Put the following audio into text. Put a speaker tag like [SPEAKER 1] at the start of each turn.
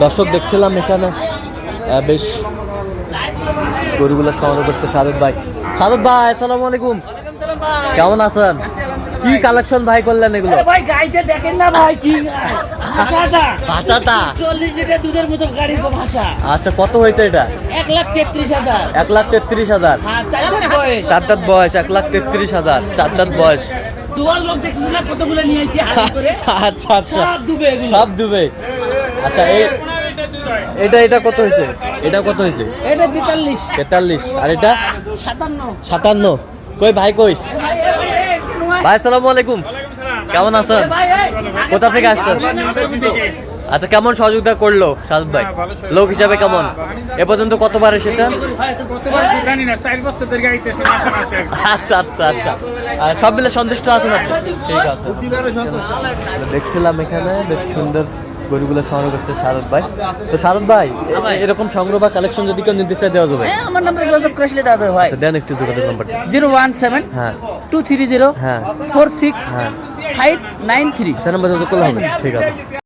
[SPEAKER 1] দর্শক দেখছিলাম এখানে বেশ গরুগুলো সংগ্রহ করছে সাদত ভাই। সাদত ভাই আসসালামু আলাইকুম, কেমন আছেন? কি কালেকশন ভাই করলেন এগুলো?
[SPEAKER 2] ভাই গাইতে দেখেন না ভাই, কি
[SPEAKER 1] ভাষাটা
[SPEAKER 2] 40 লিটার দুধের মতো গাড়ির ভাষা।
[SPEAKER 1] আচ্ছা, কত হয়েছে এটা?
[SPEAKER 2] 1,33,000।
[SPEAKER 1] 1,33,000।
[SPEAKER 2] হ্যাঁ, 4 দাঁত বয়স।
[SPEAKER 1] 4 দাঁত বয়স, 1,33,000, 4 দাঁত বয়স।
[SPEAKER 2] দুয়াল লোক দেখছিস না কতগুলো নিয়ে আইছি হাত করে।
[SPEAKER 1] আচ্ছা আচ্ছা,
[SPEAKER 2] সব দুবে এগুলো।
[SPEAKER 1] সব দুবে। আচ্ছা, এটা কত হয়েছে? এটা কত হয়েছে?
[SPEAKER 2] এটা 43।
[SPEAKER 1] 43। আর এটা
[SPEAKER 2] 57।
[SPEAKER 1] 57। কই ভাই কই? ভাই আসসালামু আলাইকুম, কেমন আছেন? কোথা থেকে আসছেন? আচ্ছা, কেমন সহযোগিতা করলো সাদত ভাই লোক হিসাবে? কেমন এ পর্যন্ত কতবার এসেছেন? আচ্ছা আচ্ছা আচ্ছা, সব মিলে সন্তুষ্ট আছেন আপনি? ঠিক আছে। দেখছিলাম এখানে বেশ সুন্দর গরুগুলো সংগ্রহ করছে সাদত ভাই। তো সাদত ভাই, এরকম সংগ্রহ বা কালেকশন যদি কেউ নির্দিষ্ট দেওয়া যাবে?
[SPEAKER 2] হ্যাঁ, আমার নাম্বার যোগাযোগ করলে দাও ভাই।
[SPEAKER 1] আচ্ছা, দেন একটু যোগাযোগ নাম্বারটা।
[SPEAKER 2] 017
[SPEAKER 1] হ্যাঁ
[SPEAKER 2] 230
[SPEAKER 1] হ্যাঁ
[SPEAKER 2] 46
[SPEAKER 1] হ্যাঁ
[SPEAKER 2] 593।
[SPEAKER 1] আচ্ছা, নাম্বার যোগাযোগ করলে হবে। ঠিক আছে।